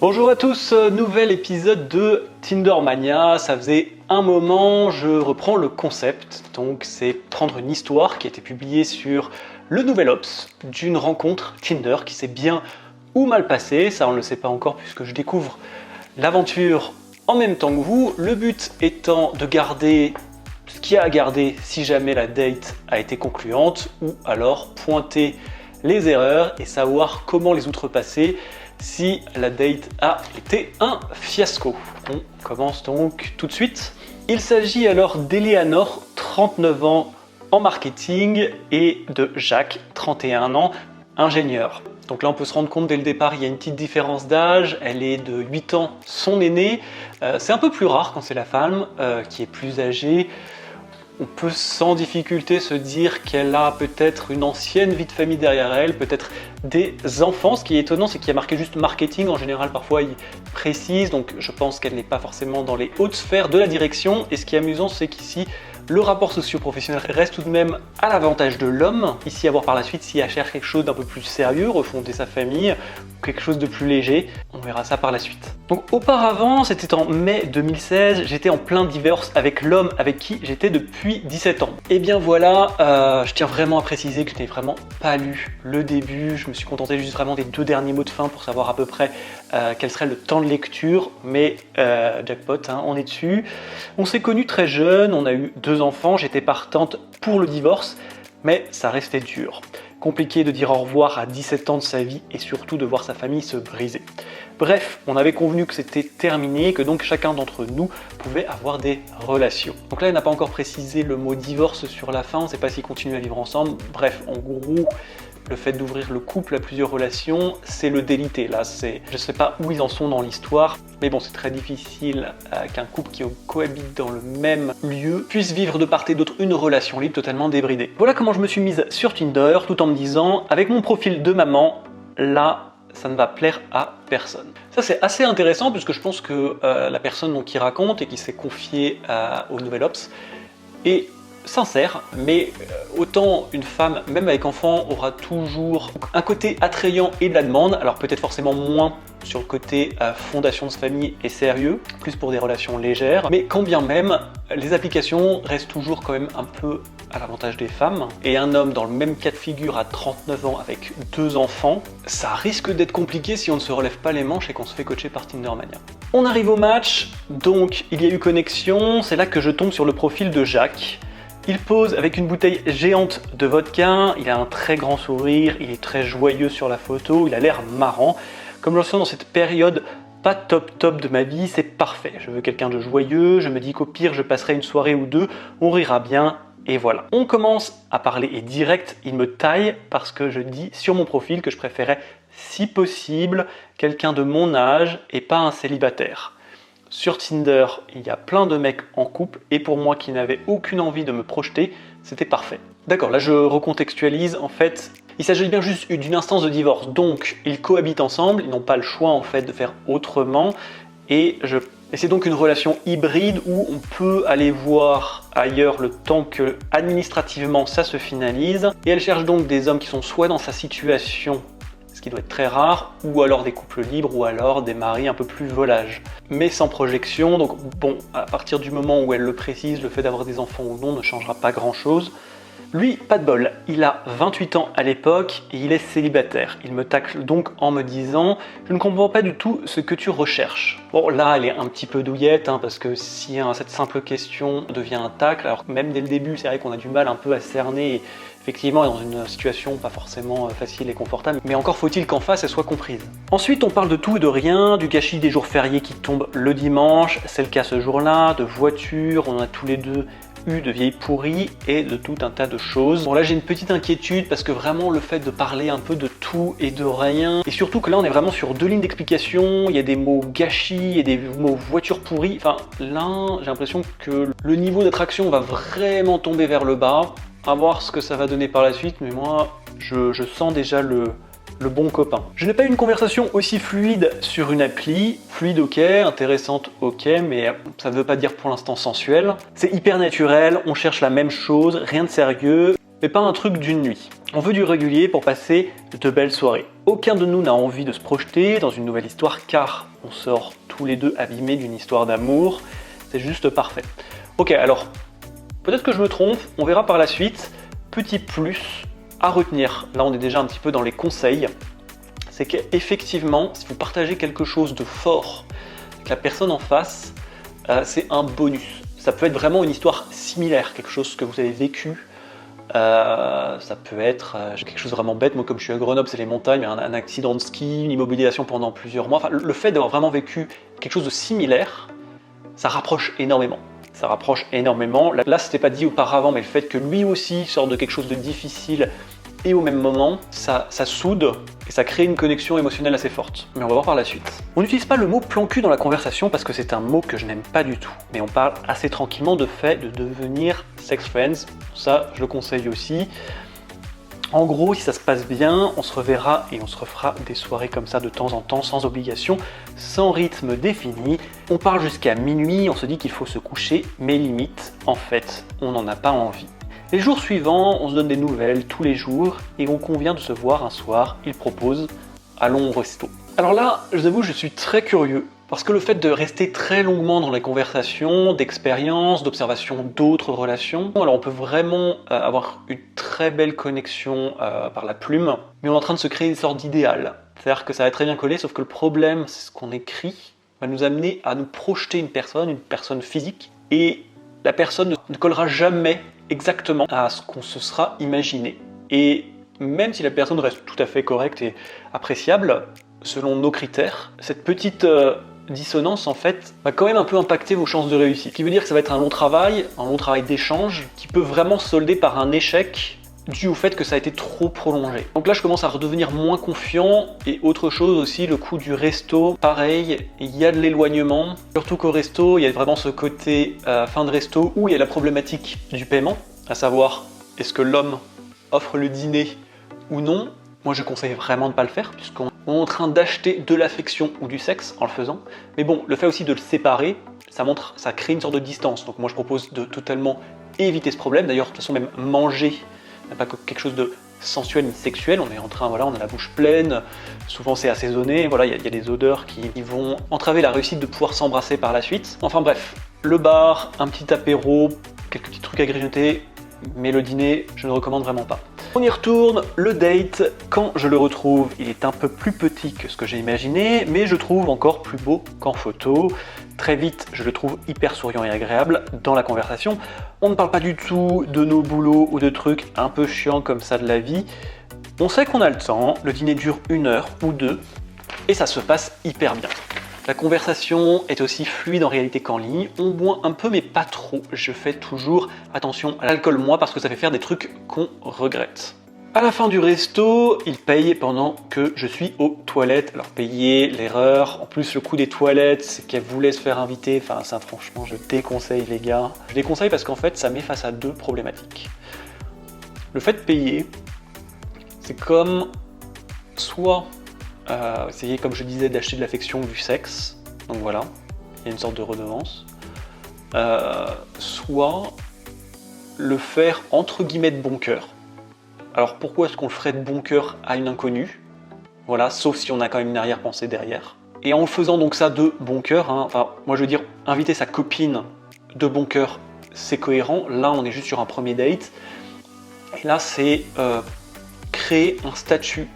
Bonjour à tous, nouvel épisode de Tindermania. Ça faisait un moment, je reprends le concept. Donc c'est prendre une histoire qui a été publiée sur le Nouvel Obs d'une rencontre Tinder qui s'est bien ou mal passée. Ça on ne le sait pas encore puisque je découvre l'aventure en même temps que vous. Le but étant de garder ce qu'il y a à garder si jamais la date a été concluante ou alors pointer les erreurs et savoir comment les outrepasser si la date a été un fiasco. On commence donc tout de suite. Il s'agit alors d'Eleanor, 39 ans, en marketing, et de Jacques, 31 ans, ingénieur. Donc là on peut se rendre compte dès le départ, il y a une petite différence d'âge, elle est de 8 ans son aînée. C'est un peu plus rare quand c'est la femme qui est plus âgée. On peut sans difficulté se dire qu'elle a peut-être une ancienne vie de famille derrière elle, peut-être des enfants. Ce qui est étonnant, c'est qu'il y a marqué juste marketing. En général, parfois, il précise. Donc, je pense qu'elle n'est pas forcément dans les hautes sphères de la direction. Et ce qui est amusant, c'est qu'ici, le rapport socio-professionnel reste tout de même à l'avantage de l'homme. Ici, à voir par la suite si elle cherche quelque chose d'un peu plus sérieux, refonder sa famille, ou quelque chose de plus léger. On verra ça par la suite. Donc auparavant, c'était en mai 2016, j'étais en plein divorce avec l'homme avec qui j'étais depuis 17 ans. Et bien voilà, je tiens vraiment à préciser que je n'ai vraiment pas lu le début. Je me suis contenté juste vraiment des 2 derniers mots de fin pour savoir à peu près quel serait le temps de lecture. Mais jackpot, hein, on est dessus. On s'est connus très jeunes, on a eu 2 enfants, j'étais partante pour le divorce, mais ça restait dur. Compliqué de dire au revoir à 17 ans de sa vie et surtout de voir sa famille se briser. Bref, on avait convenu que c'était terminé, que donc chacun d'entre nous pouvait avoir des relations. Donc là, elle n'a pas encore précisé le mot divorce sur la fin, on ne sait pas s'ils continuent à vivre ensemble. Bref, en gros, le fait d'ouvrir le couple à plusieurs relations, c'est le délité. Là, je ne sais pas où ils en sont dans l'histoire, mais bon, c'est très difficile qu'un couple qui cohabite dans le même lieu puisse vivre de part et d'autre une relation libre totalement débridée. Voilà comment je me suis mise sur Tinder, tout en me disant, avec mon profil de maman, là, ça ne va plaire à personne. Ça, c'est assez intéressant puisque je pense que la personne donc, qui raconte et qui s'est confiée au Nouvel Obs est sincère, mais autant une femme, même avec enfant, aura toujours un côté attrayant et de la demande, alors peut-être forcément moins sur le côté fondation de famille et sérieux, plus pour des relations légères, mais quand bien même, les applications restent toujours quand même un peu à l'avantage des femmes, et un homme dans le même cas de figure à 39 ans avec 2 enfants, ça risque d'être compliqué si on ne se relève pas les manches et qu'on se fait coacher par Tindermania. On arrive au match, donc il y a eu connexion, c'est là que je tombe sur le profil de Jacques. Il pose avec une bouteille géante de vodka, il a un très grand sourire, il est très joyeux sur la photo, il a l'air marrant. Comme je le sens dans cette période pas top de ma vie, c'est parfait. Je veux quelqu'un de joyeux, je me dis qu'au pire je passerai une soirée ou 2, on rira bien, et voilà. On commence à parler et direct, il me taille parce que je dis sur mon profil que je préférais, si possible, quelqu'un de mon âge et pas un célibataire. Sur Tinder, il y a plein de mecs en couple et pour moi qui n'avais aucune envie de me projeter, c'était parfait. D'accord, là je recontextualise, en fait, il s'agit bien juste d'une instance de divorce, donc ils cohabitent ensemble, ils n'ont pas le choix en fait de faire autrement et c'est donc une relation hybride où on peut aller voir ailleurs le temps que administrativement ça se finalise et elle cherche donc des hommes qui sont soit dans sa situation, ce qui doit être très rare, ou alors des couples libres, ou alors des maris un peu plus volages. Mais sans projection, donc bon, à partir du moment où elle le précise, le fait d'avoir des enfants ou non ne changera pas grand-chose. Lui, pas de bol, il a 28 ans à l'époque et il est célibataire. Il me tacle donc en me disant « Je ne comprends pas du tout ce que tu recherches ». Bon, là, elle est un petit peu douillette, hein, parce que si cette simple question devient un tacle, alors que même dès le début, c'est vrai qu'on a du mal un peu à cerner, et effectivement, dans une situation pas forcément facile et confortable, mais encore faut-il qu'en face, elle soit comprise. Ensuite, on parle de tout et de rien, du gâchis des jours fériés qui tombent le dimanche, c'est le cas ce jour-là, de voitures, on a tous les deux eu de vieilles pourries et de tout un tas de choses. Bon là j'ai une petite inquiétude parce que vraiment le fait de parler un peu de tout et de rien, et surtout que là on est vraiment sur 2 lignes d'explication, il y a des mots gâchis et des mots voitures pourries, enfin là j'ai l'impression que le niveau d'attraction va vraiment tomber vers le bas, à voir ce que ça va donner par la suite, mais moi je sens déjà le bon copain. Je n'ai pas eu une conversation aussi fluide sur une appli. Fluide ok, intéressante ok, mais ça ne veut pas dire pour l'instant sensuel. C'est hyper naturel, on cherche la même chose, rien de sérieux, mais pas un truc d'une nuit. On veut du régulier pour passer de belles soirées. aucun de nous n'a envie de se projeter dans une nouvelle histoire car on sort tous les deux abîmés d'une histoire d'amour. C'est juste parfait. Ok, alors, peut-être que je me trompe, on verra par la suite. Petit plus à retenir, là on est déjà un petit peu dans les conseils, c'est qu'effectivement, si vous partagez quelque chose de fort avec la personne en face, c'est un bonus. Ça peut être vraiment une histoire similaire, quelque chose que vous avez vécu. Ça peut être quelque chose de vraiment bête. Moi, comme je suis à Grenoble, c'est les montagnes, un accident de ski, une immobilisation pendant plusieurs mois. Enfin, le fait d'avoir vraiment vécu quelque chose de similaire, ça rapproche énormément. Ça rapproche énormément. Là, c'était pas dit auparavant, mais le fait que lui aussi sorte de quelque chose de difficile et au même moment, ça soude et ça crée une connexion émotionnelle assez forte. Mais on va voir par la suite. On n'utilise pas le mot plan cul dans la conversation parce que c'est un mot que je n'aime pas du tout. Mais on parle assez tranquillement de fait de devenir sex friends. Ça, je le conseille aussi. En gros, si ça se passe bien, on se reverra et on se refera des soirées comme ça de temps en temps, sans obligation, sans rythme défini. On parle jusqu'à minuit, on se dit qu'il faut se coucher, mais limite, en fait, on n'en a pas envie. Les jours suivants, on se donne des nouvelles tous les jours et on convient de se voir un soir. Il propose « allons au resto ». Alors là, je vous avoue, je suis très curieux parce que le fait de rester très longuement dans les conversations, d'expériences, d'observation d'autres relations, alors on peut vraiment avoir une très belle connexion par la plume, mais on est en train de se créer une sorte d'idéal. C'est-à-dire que ça va très bien coller, sauf que le problème, c'est ce qu'on écrit va nous amener à nous projeter une personne physique, et la personne ne collera jamais exactement à ce qu'on se sera imaginé. Et même si la personne reste tout à fait correcte et appréciable, selon nos critères, cette petite dissonance en fait va quand même un peu impacter vos chances de réussite. Ce qui veut dire que ça va être un long travail d'échange, qui peut vraiment se solder par un échec dû au fait que ça a été trop prolongé. Donc là je commence à redevenir moins confiant, et autre chose aussi, le coup du resto, pareil, il y a de l'éloignement, surtout qu'au resto il y a vraiment ce côté fin de resto où il y a la problématique du paiement, à savoir est-ce que l'homme offre le dîner ou non. Moi je conseille vraiment de ne pas le faire puisqu'on est en train d'acheter de l'affection ou du sexe en le faisant, mais bon, le fait aussi de le séparer, ça crée une sorte de distance. Donc moi je propose de totalement éviter ce problème. D'ailleurs de toute façon, même manger n'est pas quelque chose de sensuel ni sexuel, on est en train, voilà, on a la bouche pleine, souvent c'est assaisonné, voilà, il y a des odeurs qui vont entraver la réussite de pouvoir s'embrasser par la suite. Enfin bref, le bar, un petit apéro, quelques petits trucs à grignoter, mais le dîner, je ne recommande vraiment pas. On y retourne, le date, quand je le retrouve, il est un peu plus petit que ce que j'ai imaginé, mais je trouve encore plus beau qu'en photo. Très vite, je le trouve hyper souriant et agréable dans la conversation. On ne parle pas du tout de nos boulots ou de trucs un peu chiants comme ça de la vie. On sait qu'on a le temps, le dîner dure 1 heure ou 2, et ça se passe hyper bien. La conversation est aussi fluide en réalité qu'en ligne. On boit un peu mais pas trop. Je fais toujours attention à l'alcool, moi, parce que ça fait faire des trucs qu'on regrette. À la fin du resto, il paye pendant que je suis aux toilettes. Alors payer, l'erreur. En plus, le coup des toilettes, c'est qu'elle voulait se faire inviter. Enfin, ça, franchement, je déconseille, les gars. Je déconseille parce qu'en fait, ça met face à 2 problématiques. Le fait de payer, c'est comme soit essayer, comme je disais, d'acheter de l'affection ou du sexe. Donc voilà, il y a une sorte de redevance. Soit le faire entre guillemets de bon cœur. Alors pourquoi est-ce qu'on le ferait de bon cœur à une inconnue? Voilà, sauf si on a quand même une arrière-pensée derrière. Et en faisant donc ça de bon cœur, enfin moi je veux dire, inviter sa copine de bon cœur, c'est cohérent. Là on est juste sur un premier date. Et là c'est créer un statut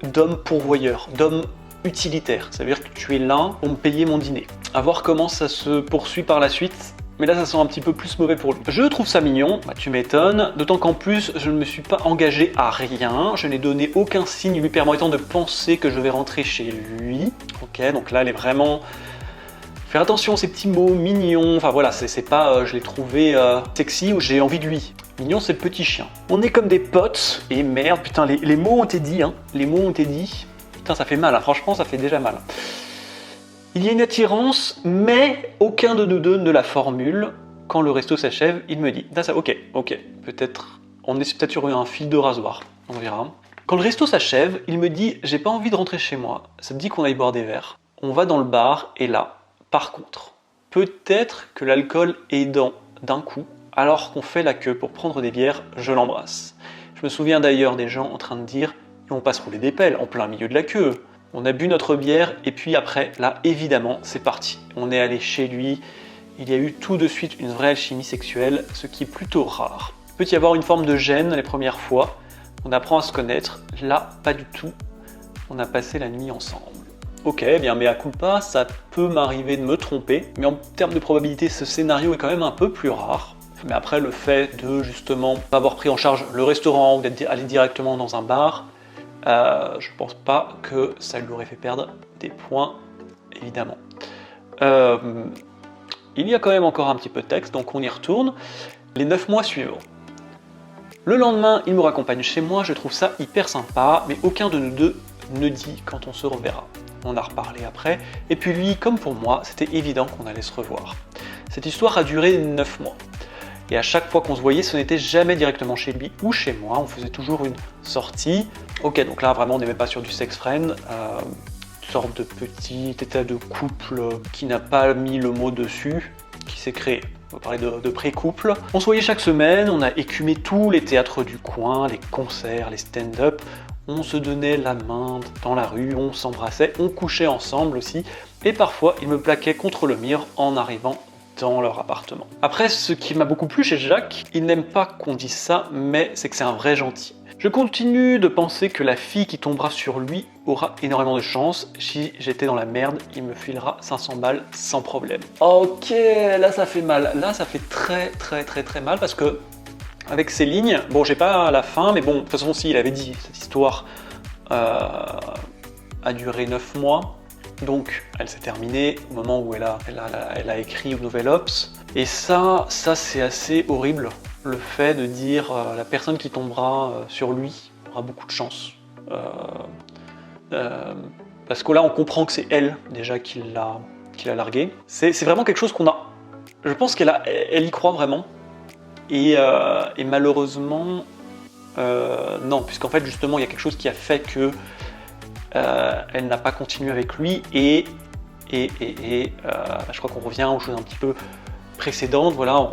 d'homme pourvoyeur, d'homme utilitaire. Ça veut dire que tu es là pour me payer mon dîner. À voir comment ça se poursuit par la suite. Mais là, ça sent un petit peu plus mauvais pour lui. Je trouve ça mignon, bah, tu m'étonnes, d'autant qu'en plus, je ne me suis pas engagé à rien, je n'ai donné aucun signe lui permettant de penser que je vais rentrer chez lui. Ok, donc là, elle est vraiment... Faire attention à ces petits mots mignons, enfin voilà, c'est pas je l'ai trouvé sexy ou j'ai envie de lui. Mignon, c'est le petit chien. On est comme des potes, et merde, putain, les mots ont été dits, hein. Les mots ont été dits. Putain, ça fait mal, hein. Franchement, ça fait déjà mal. Il y a une attirance, mais aucun de nous deux ne la formule. Quand le resto s'achève, il me dit, ah, ça, ok, peut-être, on est peut-être sur un fil de rasoir, on verra. Quand le resto s'achève, il me dit, j'ai pas envie de rentrer chez moi, ça te dit qu'on aille boire des verres. On va dans le bar, et là, par contre, peut-être que l'alcool est d'un coup, alors qu'on fait la queue pour prendre des bières, je l'embrasse. Je me souviens d'ailleurs des gens en train de dire, et on passe rouler des pelles en plein milieu de la queue. On a bu notre bière et puis après, là, évidemment, c'est parti. On est allé chez lui, il y a eu tout de suite une vraie alchimie sexuelle, ce qui est plutôt rare. Il peut y avoir une forme de gêne les premières fois, on apprend à se connaître, là, pas du tout. On a passé la nuit ensemble. Ok, bien, mais à culpa, ça peut m'arriver de me tromper, mais en termes de probabilité, ce scénario est quand même un peu plus rare. Mais après, le fait de justement pas avoir pris en charge le restaurant ou d'être allé directement dans un bar, je pense pas que ça lui aurait fait perdre des points, évidemment. Il y a quand même encore un petit peu de texte, donc on y retourne. Les 9 mois suivants. Le lendemain, il me raccompagne chez moi, je trouve ça hyper sympa, mais aucun de nous deux ne dit quand on se reverra. On a reparlé après, et puis lui, comme pour moi, c'était évident qu'on allait se revoir. Cette histoire a duré 9 mois. Et à chaque fois qu'on se voyait, ce n'était jamais directement chez lui ou chez moi, on faisait toujours une sortie. Ok, donc là vraiment on n'est même pas sur du sex friend, une sorte de petit état de couple qui n'a pas mis le mot dessus, qui s'est créé. On va parler de pré-couple. On se voyait chaque semaine, on a écumé tous les théâtres du coin, les concerts, les stand-up, on se donnait la main dans la rue, on s'embrassait, on couchait ensemble aussi, et parfois il me plaquait contre le mur en arrivant dans leur appartement. Après, ce qui m'a beaucoup plu chez Jacques, il n'aime pas qu'on dise ça, mais c'est que c'est un vrai gentil. Je continue de penser que la fille qui tombera sur lui aura énormément de chance. Si j'étais dans la merde, il me filera 500 balles sans problème. Ok, là ça fait mal. Là ça fait très mal parce que avec ces lignes, bon j'ai pas la fin, mais bon, de toute façon si il avait dit cette histoire a duré 9 mois. Donc, elle s'est terminée au moment où elle a écrit au Nouvel Ops. Et ça c'est assez horrible, le fait de dire la personne qui tombera sur lui aura beaucoup de chance. Parce que là, on comprend que c'est elle, déjà, qui l'a largué. C'est vraiment quelque chose qu'on a... Je pense elle y croit vraiment. Et malheureusement, non, puisqu'en fait, justement, il y a quelque chose qui a fait que elle n'a pas continué avec lui et je crois qu'on revient aux choses un petit peu précédentes, voilà,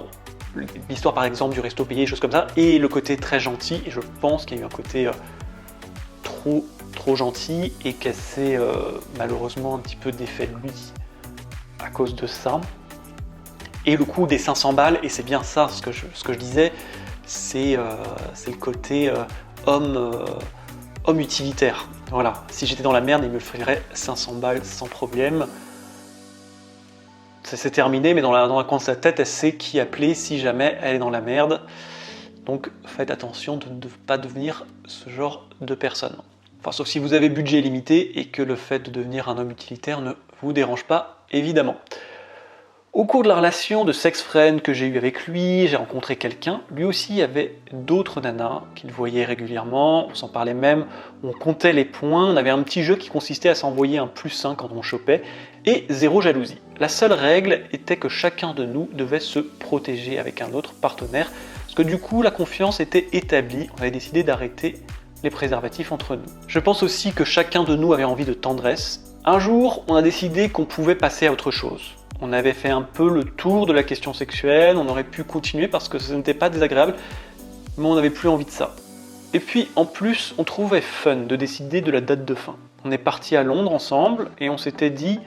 l'histoire par exemple du resto payé, choses comme ça, et le côté très gentil, et je pense qu'il y a eu un côté trop gentil et qu'elle s'est malheureusement un petit peu défait de lui à cause de ça. Et le coup des 500 balles, et c'est bien ça ce que je disais, c'est le côté homme utilitaire. Voilà, si j'étais dans la merde, il me ferait 500 balles sans problème. C'est terminé, mais dans un coin de sa tête, elle sait qui appeler si jamais elle est dans la merde. Donc faites attention de ne pas devenir ce genre de personne. Enfin, sauf si vous avez budget limité et que le fait de devenir un homme utilitaire ne vous dérange pas, évidemment. Au cours de la relation de sex friend que j'ai eue avec lui, j'ai rencontré quelqu'un. Lui aussi avait d'autres nanas qu'il voyait régulièrement, on s'en parlait même, on comptait les points, on avait un petit jeu qui consistait à s'envoyer un +1 quand on chopait, et zéro jalousie. La seule règle était que chacun de nous devait se protéger avec un autre partenaire, parce que du coup la confiance était établie, on avait décidé d'arrêter les préservatifs entre nous. Je pense aussi que chacun de nous avait envie de tendresse. Un jour, on a décidé qu'on pouvait passer à autre chose. On avait fait un peu le tour de la question sexuelle, on aurait pu continuer parce que ce n'était pas désagréable, mais on n'avait plus envie de ça. Et puis en plus, on trouvait fun de décider de la date de fin. On est parti à Londres ensemble et on s'était dit,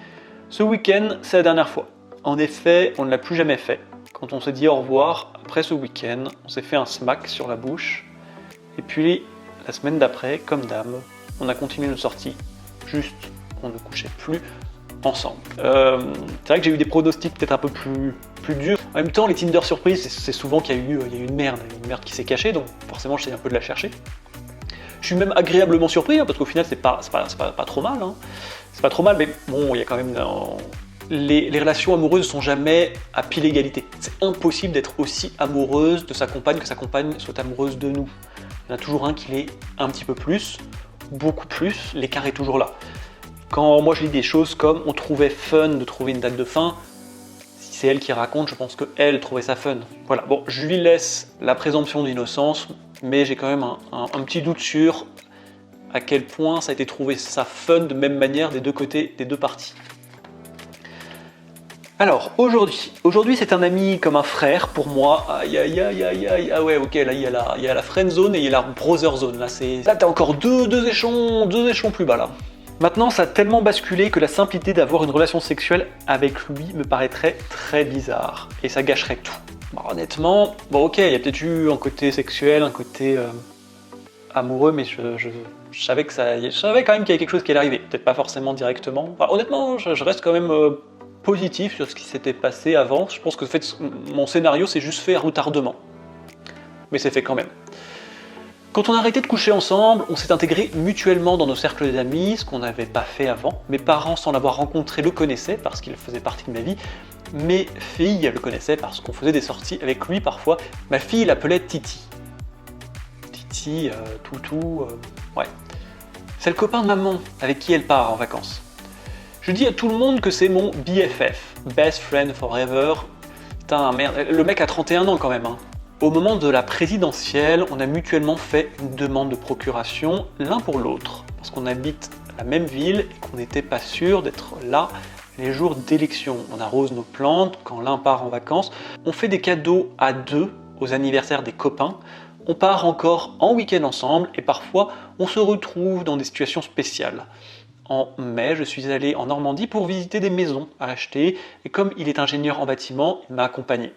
ce week-end, c'est la dernière fois. En effet, on ne l'a plus jamais fait. Quand on s'est dit au revoir, après ce week-end, on s'est fait un smack sur la bouche. Et puis, la semaine d'après, comme d'hab, on a continué nos sorties. Juste, on ne couchait plus ensemble. C'est vrai que j'ai eu des pronostics peut-être un peu plus durs. En même temps, les Tinder surprises, c'est souvent qu'il y a eu une merde qui s'est cachée, donc forcément j'essaie un peu de la chercher. Je suis même agréablement surpris, hein, parce qu'au final c'est pas trop mal. Hein. C'est pas trop mal, mais bon, il y a quand même... Les relations amoureuses sont jamais à pile égalité. C'est impossible d'être aussi amoureuse de sa compagne que sa compagne soit amoureuse de nous. Il y en a toujours un qui l'est un petit peu plus, beaucoup plus, l'écart est toujours là. Quand moi je lis des choses comme on trouvait fun de trouver une date de fin, si c'est elle qui raconte, je pense qu'elle trouvait ça fun. Voilà, bon, je lui laisse la présomption d'innocence, mais j'ai quand même un petit doute sur à quel point ça a été trouvé ça fun de même manière des deux côtés, des deux parties. Alors, aujourd'hui c'est un ami comme un frère pour moi. Aïe aïe aïe aïe aïe, ah ouais ok, là il y a la friend zone et il y a la brother zone, là t'as encore deux échelons plus bas là. Maintenant ça a tellement basculé que la simplicité d'avoir une relation sexuelle avec lui me paraîtrait très bizarre, et ça gâcherait tout. Bon, honnêtement, bon ok, il y a peut-être eu un côté sexuel, un côté amoureux, mais je savais je savais quand même qu'il y avait quelque chose qui allait arriver, peut-être pas forcément directement. Enfin, honnêtement, je reste quand même positif sur ce qui s'était passé avant. Je pense que en fait, mon scénario s'est juste fait à retardement. Mais c'est fait quand même. Quand on a arrêté de coucher ensemble, on s'est intégrés mutuellement dans nos cercles d'amis, ce qu'on n'avait pas fait avant. Mes parents, sans l'avoir rencontré, le connaissaient parce qu'il faisait partie de ma vie. Mes filles le connaissaient parce qu'on faisait des sorties avec lui parfois. Ma fille l'appelait Titi. Titi, Toutou, ouais. C'est le copain de maman avec qui elle part en vacances. Je dis à tout le monde que c'est mon BFF, Best Friend Forever. Putain, merde, le mec a 31 ans quand même. Hein. Au moment de la présidentielle, on a mutuellement fait une demande de procuration l'un pour l'autre, parce qu'on habite la même ville et qu'on n'était pas sûr d'être là les jours d'élection. On arrose nos plantes quand l'un part en vacances, on fait des cadeaux à deux aux anniversaires des copains, on part encore en week-end ensemble et parfois on se retrouve dans des situations spéciales. En mai, je suis allé en Normandie pour visiter des maisons à acheter, et comme il est ingénieur en bâtiment, il m'a accompagné.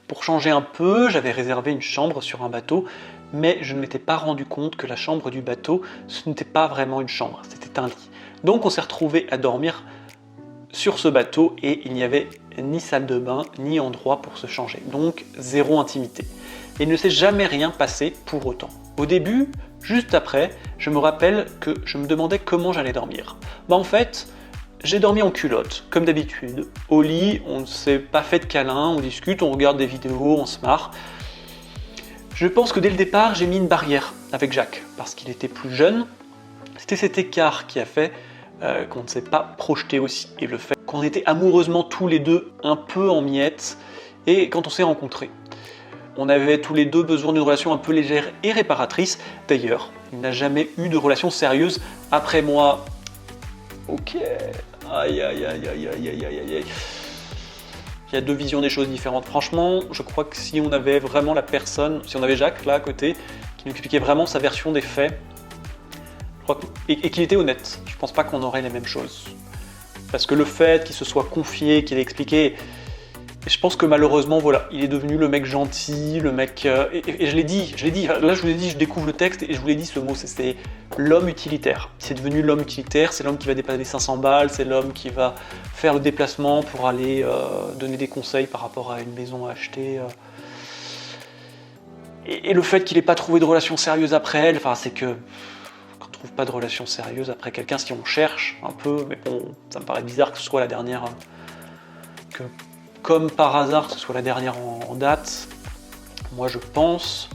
Pour changer un peu, j'avais réservé une chambre sur un bateau, mais je ne m'étais pas rendu compte que la chambre du bateau, ce n'était pas vraiment une chambre, c'était un lit. Donc on s'est retrouvé à dormir sur ce bateau et il n'y avait ni salle de bain, ni endroit pour se changer. Donc zéro intimité. Et il ne s'est jamais rien passé pour autant. Au début, juste après, je me rappelle que je me demandais comment j'allais dormir. En fait, j'ai dormi en culotte, comme d'habitude. Au lit, on ne s'est pas fait de câlins, on discute, on regarde des vidéos, on se marre. Je pense que dès le départ, j'ai mis une barrière avec Jacques, parce qu'il était plus jeune. C'était cet écart qui a fait qu'on ne s'est pas projeté aussi. Et le fait qu'on était amoureusement tous les deux un peu en miettes, et quand on s'est rencontrés. On avait tous les deux besoin d'une relation un peu légère et réparatrice. D'ailleurs, il n'a jamais eu de relation sérieuse après moi. Ok. Aïe aïe aïe aïe aïe aïe aïe aïe. Il y a deux visions des choses différentes. Franchement, je crois que si on avait vraiment la personne, si on avait Jacques là à côté, qui nous expliquait vraiment sa version des faits, et qu'il était honnête, je pense pas qu'on aurait les mêmes choses. Parce que le fait qu'il se soit confié, qu'il ait expliqué. Et je pense que malheureusement, voilà, il est devenu le mec gentil, le mec... et je l'ai dit, là je vous ai dit, je découvre le texte et je vous l'ai dit ce mot, c'est l'homme utilitaire. C'est devenu l'homme utilitaire, c'est l'homme qui va dépanner 500 balles, c'est l'homme qui va faire le déplacement pour aller donner des conseils par rapport à une maison à acheter. Et le fait qu'il n'ait pas trouvé de relation sérieuse après elle, enfin c'est que... Quand on trouve pas de relation sérieuse après quelqu'un, si on cherche un peu, mais bon, ça me paraît bizarre que ce soit la dernière... que comme par hasard, que ce soit la dernière en date, moi je pense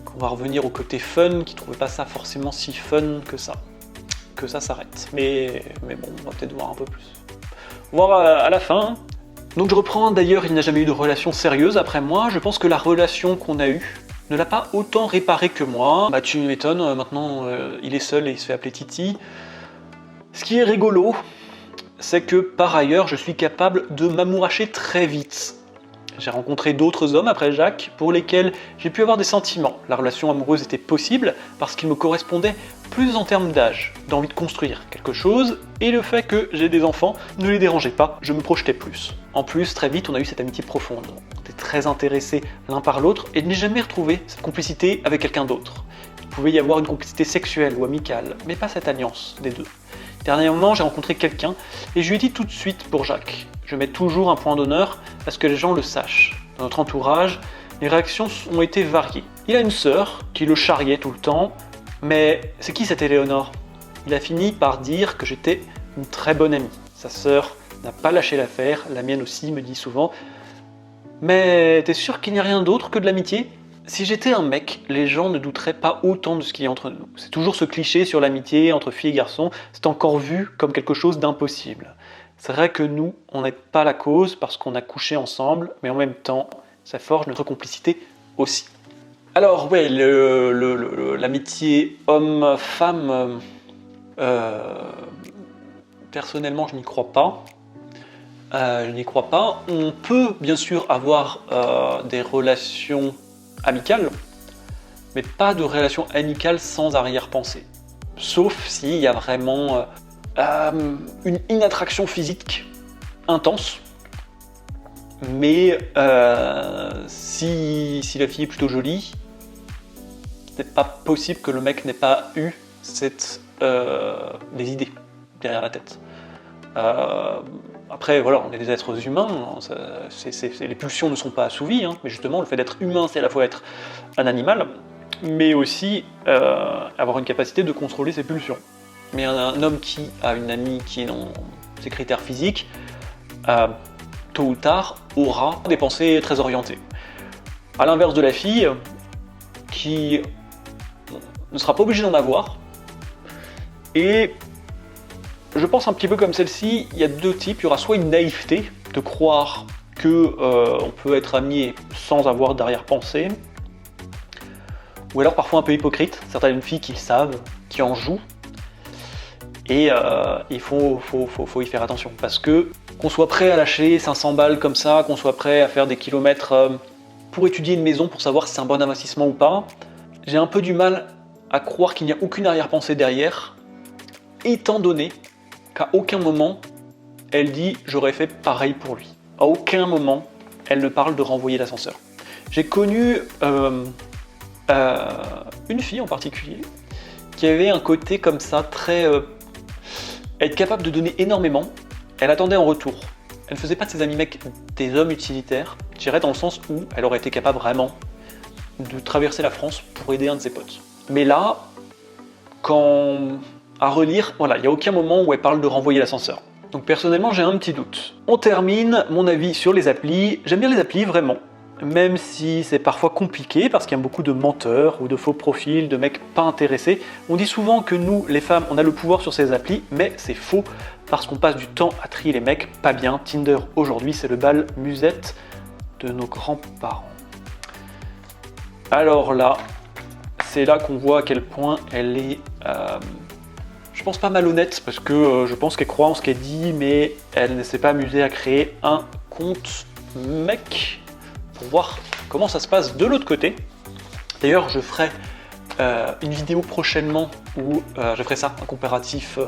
qu'on va revenir au côté fun, qui ne trouvait pas ça forcément si fun que ça s'arrête. Mais bon, on va peut-être voir un peu plus. On va voir à la fin. Donc je reprends, d'ailleurs, il n'a jamais eu de relation sérieuse après moi. Je pense que la relation qu'on a eue ne l'a pas autant réparé que moi. Bah tu m'étonnes, maintenant il est seul et il se fait appeler Titi. Ce qui est rigolo, c'est que par ailleurs, je suis capable de m'amouracher très vite. J'ai rencontré d'autres hommes après Jacques pour lesquels j'ai pu avoir des sentiments. La relation amoureuse était possible parce qu'ils me correspondaient plus en termes d'âge, d'envie de construire quelque chose, et le fait que j'ai des enfants ne les dérangeait pas, je me projetais plus. En plus, très vite, on a eu cette amitié profonde. On était très intéressés l'un par l'autre et je n'ai jamais retrouvé cette complicité avec quelqu'un d'autre. Il pouvait y avoir une complicité sexuelle ou amicale, mais pas cette alliance des deux. Dernièrement, j'ai rencontré quelqu'un et je lui ai dit tout de suite pour Jacques. Je mets toujours un point d'honneur à ce que les gens le sachent. Dans notre entourage, les réactions ont été variées. Il a une sœur qui le charriait tout le temps, mais c'est qui cette Éléonore? Il a fini par dire que j'étais une très bonne amie. Sa sœur n'a pas lâché l'affaire, la mienne aussi me dit souvent. Mais t'es sûr qu'il n'y a rien d'autre que de l'amitié? Si j'étais un mec, les gens ne douteraient pas autant de ce qu'il y a entre nous. C'est toujours ce cliché sur l'amitié entre filles et garçons, c'est encore vu comme quelque chose d'impossible. C'est vrai que nous, on n'est pas la cause parce qu'on a couché ensemble, mais en même temps, ça forge notre complicité aussi. Alors ouais, l'amitié homme-femme, personnellement je n'y crois pas. je n'y crois pas. On peut bien sûr avoir des relations amicales, mais pas de relations amicales sans arrière-pensée. Sauf s'il y a vraiment une attraction physique intense. Mais si la fille est plutôt jolie, ce n'est pas possible que le mec n'ait pas eu des idées derrière la tête. Après, voilà, on est des êtres humains, les pulsions ne sont pas assouvies, hein, mais justement, le fait d'être humain, c'est à la fois être un animal, mais aussi avoir une capacité de contrôler ses pulsions. Mais un homme qui a une amie qui est dans ses critères physiques, tôt ou tard, aura des pensées très orientées. À l'inverse de la fille, qui ne sera pas obligée d'en avoir, et je pense un petit peu comme celle-ci, il y a deux types. Il y aura soit une naïveté, de croire que on peut être ami sans avoir d'arrière-pensée, ou alors parfois un peu hypocrite, certaines filles qui le savent, qui en jouent, et il faut y faire attention, parce que qu'on soit prêt à lâcher 500 balles comme ça, qu'on soit prêt à faire des kilomètres pour étudier une maison, pour savoir si c'est un bon investissement ou pas, j'ai un peu du mal à croire qu'il n'y a aucune arrière-pensée derrière, étant donné qu'à aucun moment elle dit « j'aurais fait pareil pour lui ». À aucun moment elle ne parle de renvoyer l'ascenseur. J'ai connu une fille en particulier qui avait un côté comme ça, très être capable de donner énormément. Elle attendait en retour. Elle ne faisait pas de ses amis mecs des hommes utilitaires, je dirais dans le sens où elle aurait été capable vraiment de traverser la France pour aider un de ses potes. Mais là, à relire, voilà, il n'y a aucun moment où elle parle de renvoyer l'ascenseur. Donc personnellement, j'ai un petit doute. On termine mon avis sur les applis. J'aime bien les applis, vraiment. Même si c'est parfois compliqué, parce qu'il y a beaucoup de menteurs ou de faux profils, de mecs pas intéressés. On dit souvent que nous, les femmes, on a le pouvoir sur ces applis, mais c'est faux, parce qu'on passe du temps à trier les mecs pas bien. Tinder, aujourd'hui, c'est le bal musette de nos grands-parents. Alors là, c'est là qu'on voit à quel point elle est... je pense pas malhonnête, parce que je pense qu'elle croit en ce qu'elle dit, mais elle ne s'est pas amusée à créer un compte mec pour voir comment ça se passe de l'autre côté. D'ailleurs, je ferai une vidéo prochainement où je ferai ça, un comparatif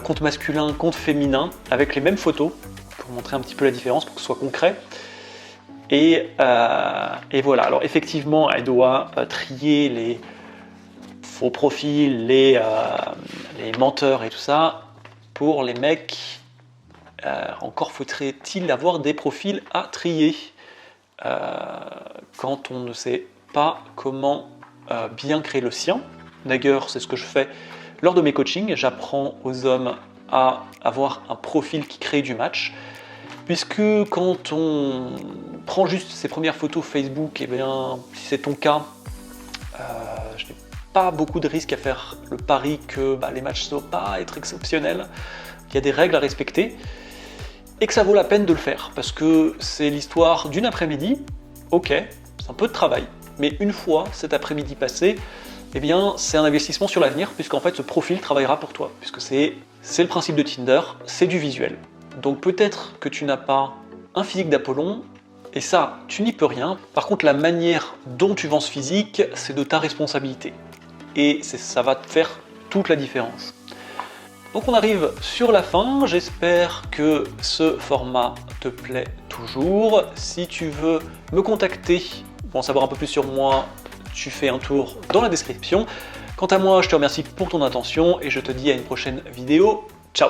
compte masculin, compte féminin, avec les mêmes photos, pour montrer un petit peu la différence, pour que ce soit concret. Et voilà, alors effectivement, elle doit trier les faux profils, les menteurs et tout ça. Pour les mecs, encore faudrait-il avoir des profils à trier quand on ne sait pas comment bien créer le sien. D'ailleurs, c'est ce que je fais lors de mes coachings. J'apprends aux hommes à avoir un profil qui crée du match. Puisque quand on prend juste ses premières photos Facebook, et bien, si c'est ton cas, je n'ai pas beaucoup de risques à faire le pari que les matchs ne vont pas être exceptionnels. Il y a des règles à respecter et que ça vaut la peine de le faire parce que c'est l'histoire d'une après-midi. Ok, c'est un peu de travail, mais une fois cet après-midi passé, eh bien, c'est un investissement sur l'avenir puisqu'en fait ce profil travaillera pour toi puisque c'est le principe de Tinder, c'est du visuel. Donc peut-être que tu n'as pas un physique d'Apollon, et ça, tu n'y peux rien. Par contre, la manière dont tu vends ce physique, c'est de ta responsabilité. Et ça va te faire toute la différence. Donc on arrive sur la fin, j'espère que ce format te plaît toujours. Si tu veux me contacter pour en savoir un peu plus sur moi, tu fais un tour dans la description. Quant à moi, je te remercie pour ton attention et je te dis à une prochaine vidéo. Ciao!